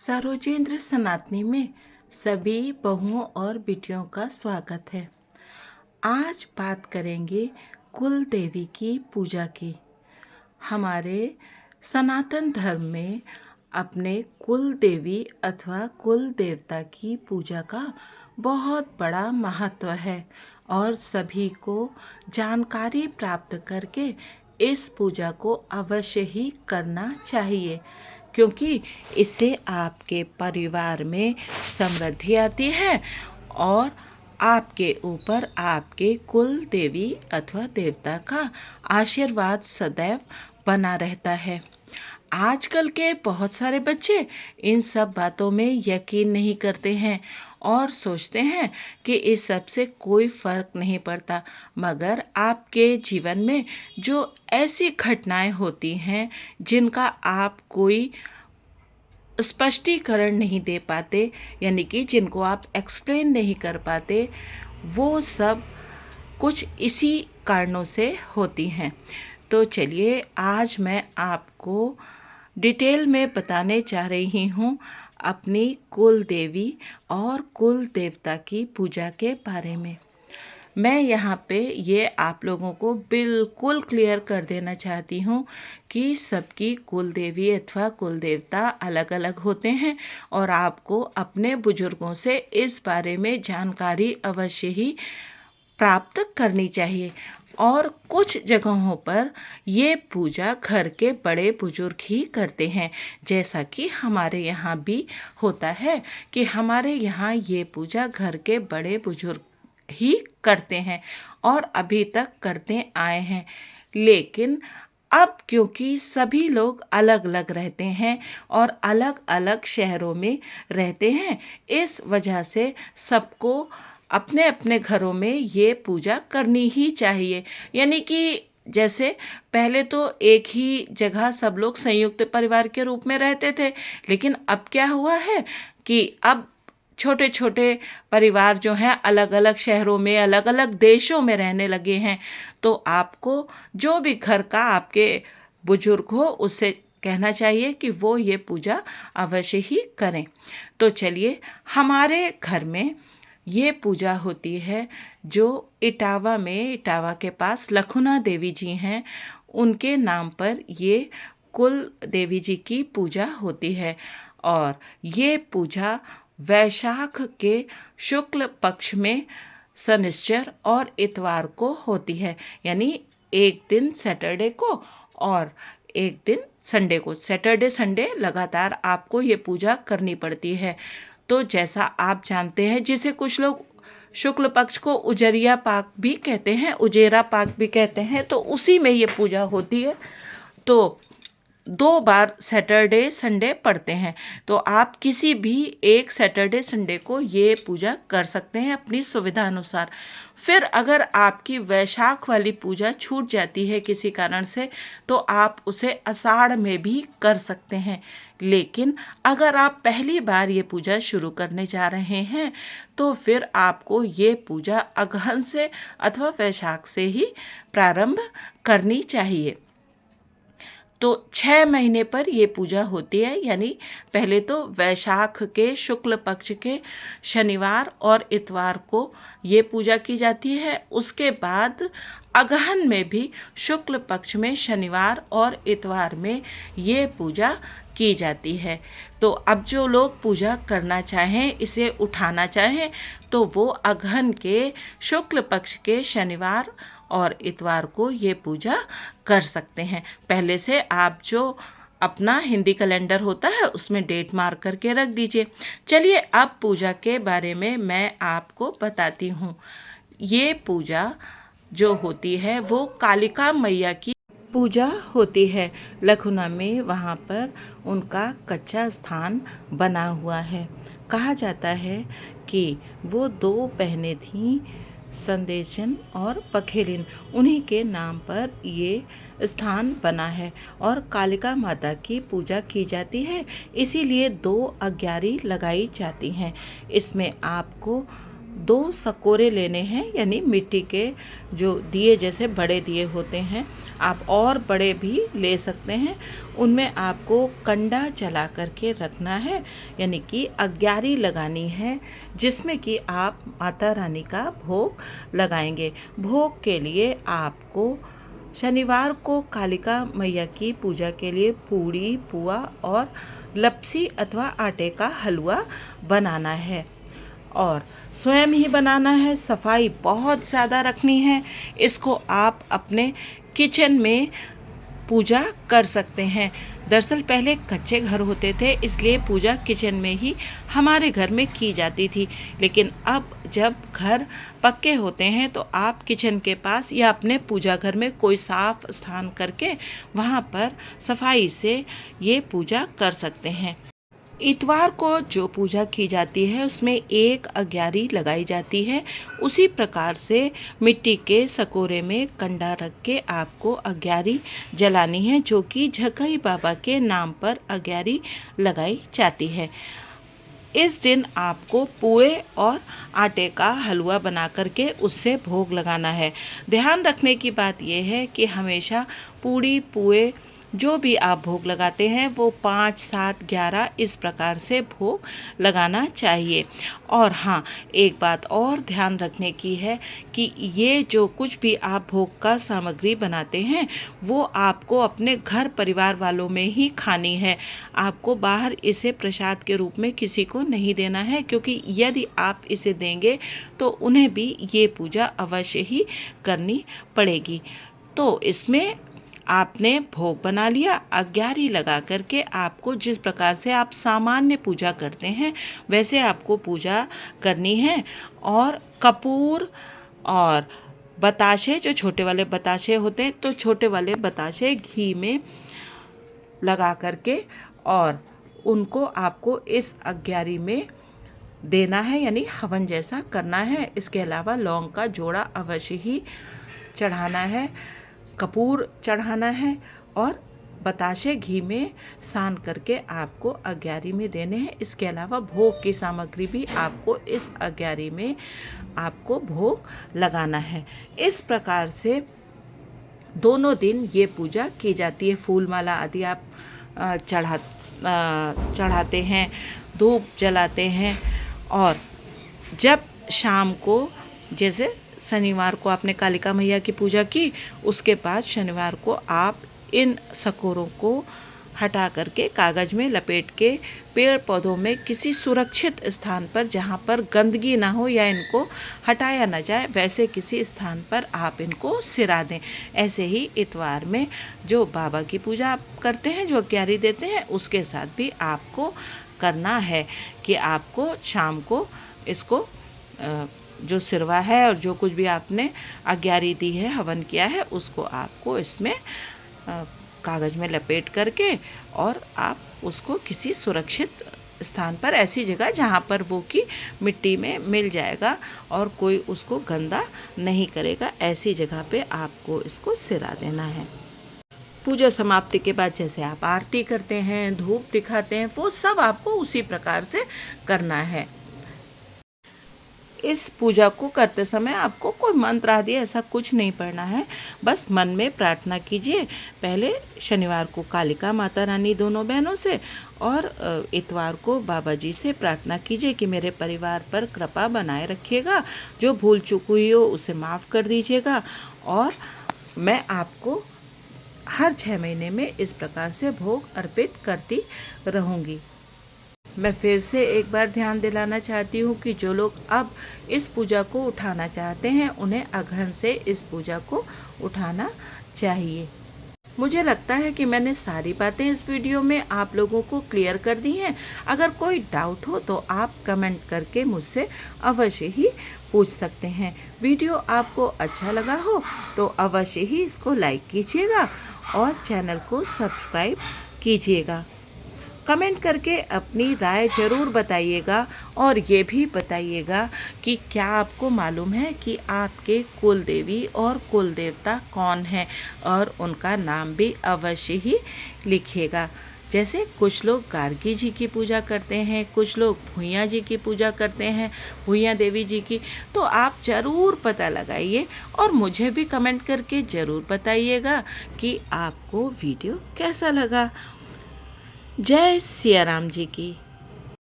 सरोजेंद्र सनातनी में सभी बहुओं और बेटियों का स्वागत है। आज बात करेंगे कुल देवी की पूजा की। हमारे सनातन धर्म में अपने कुल देवी अथवा कुल देवता की पूजा का बहुत बड़ा महत्व है और सभी को जानकारी प्राप्त करके इस पूजा को अवश्य ही करना चाहिए, क्योंकि इससे आपके परिवार में समृद्धि आती है और आपके ऊपर आपके कुल देवी अथवा देवता का आशीर्वाद सदैव बना रहता है। आजकल के बहुत सारे बच्चे इन सब बातों में यकीन नहीं करते हैं और सोचते हैं कि इस सब से कोई फ़र्क नहीं पड़ता, मगर आपके जीवन में जो ऐसी घटनाएं होती हैं जिनका आप कोई स्पष्टीकरण नहीं दे पाते, यानी कि जिनको आप एक्सप्लेन नहीं कर पाते, वो सब कुछ इसी कारणों से होती हैं। तो चलिए आज मैं आपको डिटेल में बताने जा रही हूँ अपनी कुल देवी और कुल देवता की पूजा के बारे में। मैं यहाँ पे ये आप लोगों को बिल्कुल क्लियर कर देना चाहती हूँ कि सबकी कुल देवी अथवा कुल देवता अलग अलग होते हैं और आपको अपने बुजुर्गों से इस बारे में जानकारी अवश्य ही प्राप्त करनी चाहिए। और कुछ जगहों पर ये पूजा घर के बड़े बुजुर्ग ही करते हैं, जैसा कि हमारे यहाँ भी होता है कि हमारे यहाँ ये पूजा घर के बड़े बुजुर्ग ही करते हैं और अभी तक करते आए हैं। लेकिन अब क्योंकि सभी लोग अलग अलग रहते हैं और अलग अलग शहरों में रहते हैं, इस वजह से सबको अपने अपने घरों में ये पूजा करनी ही चाहिए। यानी कि जैसे पहले तो एक ही जगह सब लोग संयुक्त परिवार के रूप में रहते थे, लेकिन अब क्या हुआ है कि अब छोटे छोटे परिवार जो हैं अलग अलग शहरों में अलग अलग देशों में रहने लगे हैं। तो आपको जो भी घर का आपके बुजुर्ग हो उससे कहना चाहिए कि वो ये पूजा अवश्य ही करें। तो चलिए, हमारे घर में ये पूजा होती है जो इटावा के पास लखुना देवी जी हैं, उनके नाम पर ये कुल देवी जी की पूजा होती है। और ये पूजा वैशाख के शुक्ल पक्ष में शनिश्चर और इतवार को होती है, यानी एक दिन सैटरडे को और एक दिन संडे को। सैटरडे संडे लगातार आपको ये पूजा करनी पड़ती है। तो जैसा आप जानते हैं, जिसे कुछ लोग शुक्ल पक्ष को उजरिया पाक भी कहते हैं, उजेरा पाक भी कहते हैं, तो उसी में ये पूजा होती है। तो 2 बार सैटरडे संडे पड़ते हैं, तो आप किसी भी एक सैटरडे संडे को ये पूजा कर सकते हैं अपनी सुविधा अनुसार। फिर अगर आपकी वैशाख वाली पूजा छूट जाती है किसी कारण से, तो आप उसे आषाढ़ में भी कर सकते हैं। लेकिन अगर आप पहली बार ये पूजा शुरू करने जा रहे हैं, तो फिर आपको ये पूजा अगहन से अथवा वैशाख से ही प्रारंभ करनी चाहिए। तो 6 महीने पर ये पूजा होती है, यानी पहले तो वैशाख के शुक्ल पक्ष के शनिवार और इतवार को ये पूजा की जाती है। उसके बाद अगहन में भी शुक्ल पक्ष में शनिवार और इतवार में ये पूजा की जाती है। तो अब जो लोग पूजा करना चाहें, इसे उठाना चाहें, तो वो अगहन के शुक्ल पक्ष के शनिवार और इतवार को ये पूजा कर सकते हैं। पहले से आप जो अपना हिंदी कैलेंडर होता है उसमें डेट मार्क करके रख दीजिए। चलिए, अब पूजा के बारे में मैं आपको बताती हूँ। ये पूजा जो होती है वो कालिका मैया की पूजा होती है। लखुना में वहाँ पर उनका कच्चा स्थान बना हुआ है। कहा जाता है कि वो 2 बहनें थीं, संदेशन और पखेलिन, उन्हीं के नाम पर ये स्थान बना है और कालिका माता की पूजा की जाती है। इसीलिए 2 अग्यारी लगाई जाती हैं। इसमें आपको 2 सकोरे लेने हैं, यानी मिट्टी के जो दिए जैसे बड़े दिए होते हैं, आप और बड़े भी ले सकते हैं। उनमें आपको कंडा जला करके रखना है, यानी कि अग्यारी लगानी है, जिसमें कि आप माता रानी का भोग लगाएंगे। भोग के लिए आपको शनिवार को कालिका मैया की पूजा के लिए पूड़ी, पुआ और लपसी अथवा आटे का हलवा बनाना है और स्वयं ही बनाना है। सफाई बहुत ज़्यादा रखनी है। इसको आप अपने किचन में पूजा कर सकते हैं। दरअसल पहले कच्चे घर होते थे, इसलिए पूजा किचन में ही हमारे घर में की जाती थी, लेकिन अब जब घर पक्के होते हैं तो आप किचन के पास या अपने पूजा घर में कोई साफ स्थान करके वहाँ पर सफाई से ये पूजा कर सकते हैं। इतवार को जो पूजा की जाती है उसमें एक अग्यारी लगाई जाती है। उसी प्रकार से मिट्टी के सकोरे में कंडा रख के आपको अग्यारी जलानी है, जो कि झकई बाबा के नाम पर अग्यारी लगाई जाती है। इस दिन आपको पुए और आटे का हलवा बना करके उससे भोग लगाना है। ध्यान रखने की बात यह है कि हमेशा पूड़ी, पुए जो भी आप भोग लगाते हैं वो 5, 7, 11 इस प्रकार से भोग लगाना चाहिए। और हाँ, एक बात और ध्यान रखने की है कि ये जो कुछ भी आप भोग का सामग्री बनाते हैं वो आपको अपने घर परिवार वालों में ही खानी है। आपको बाहर इसे प्रसाद के रूप में किसी को नहीं देना है, क्योंकि यदि आप इसे देंगे तो उन्हें भी ये पूजा अवश्य ही करनी पड़ेगी। तो इसमें आपने भोग बना लिया, अग्यारी लगा करके आपको जिस प्रकार से आप सामान्य पूजा करते हैं वैसे आपको पूजा करनी है। और कपूर और बताशे, जो छोटे वाले बताशे होते हैं, तो छोटे वाले बताशे घी में लगा करके और उनको आपको इस अग्यारी में देना है, यानी हवन जैसा करना है। इसके अलावा लौंग का जोड़ा अवश्य ही चढ़ाना है, कपूर चढ़ाना है और बताशे घी में सान करके आपको अग्यारी में देने हैं। इसके अलावा भोग की सामग्री भी आपको इस अग्यारी में आपको भोग लगाना है। इस प्रकार से दोनों दिन ये पूजा की जाती है। फूल माला आदि आप चढ़ाते हैं, धूप जलाते हैं और जब शाम को, जैसे शनिवार को आपने कालिका मैया की पूजा की, उसके बाद शनिवार को आप इन सकोरों को हटा करके कागज़ में लपेट के पेड़ पौधों में किसी सुरक्षित स्थान पर, जहाँ पर गंदगी ना हो या इनको हटाया ना जाए, वैसे किसी स्थान पर आप इनको सिरा दें। ऐसे ही इतवार में जो बाबा की पूजा आप करते हैं, जो अग्यारी देते हैं, उसके साथ भी आपको करना है कि आपको शाम को इसको जो सिरवा है और जो कुछ भी आपने अग्यारी दी है, हवन किया है, उसको आपको इसमें कागज़ में लपेट करके और आप उसको किसी सुरक्षित स्थान पर, ऐसी जगह जहाँ पर वो की मिट्टी में मिल जाएगा और कोई उसको गंदा नहीं करेगा, ऐसी जगह पे आपको इसको सिरा देना है। पूजा समाप्ति के बाद जैसे आप आरती करते हैं, धूप दिखाते हैं, वो सब आपको उसी प्रकार से करना है। इस पूजा को करते समय आपको कोई मंत्र आदि ऐसा कुछ नहीं पढ़ना है, बस मन में प्रार्थना कीजिए। पहले शनिवार को कालिका माता रानी दोनों बहनों से और इतवार को बाबा जी से प्रार्थना कीजिए कि मेरे परिवार पर कृपा बनाए रखिएगा, जो भूल चूक हुई हो उसे माफ़ कर दीजिएगा और मैं आपको हर 6 महीने में इस प्रकार से भोग अर्पित करती रहूँगी। मैं फिर से एक बार ध्यान दिलाना चाहती हूँ कि जो लोग अब इस पूजा को उठाना चाहते हैं, उन्हें अगहन से इस पूजा को उठाना चाहिए। मुझे लगता है कि मैंने सारी बातें इस वीडियो में आप लोगों को क्लियर कर दी हैं। अगर कोई डाउट हो तो आप कमेंट करके मुझसे अवश्य ही पूछ सकते हैं। वीडियो आपको अच्छा लगा हो तो अवश्य ही इसको लाइक कीजिएगा और चैनल को सब्सक्राइब कीजिएगा। कमेंट करके अपनी राय ज़रूर बताइएगा और ये भी बताइएगा कि क्या आपको मालूम है कि आपके कुल देवी और कुल देवता कौन हैं, और उनका नाम भी अवश्य ही लिखिएगा। जैसे कुछ लोग गार्गी जी की पूजा करते हैं, कुछ लोग भूइयाँ जी की पूजा करते हैं, भूइयाँ देवी जी की। तो आप ज़रूर पता लगाइए और मुझे भी कमेंट करके ज़रूर बताइएगा कि आपको वीडियो कैसा लगा। जय सिया राम जी की।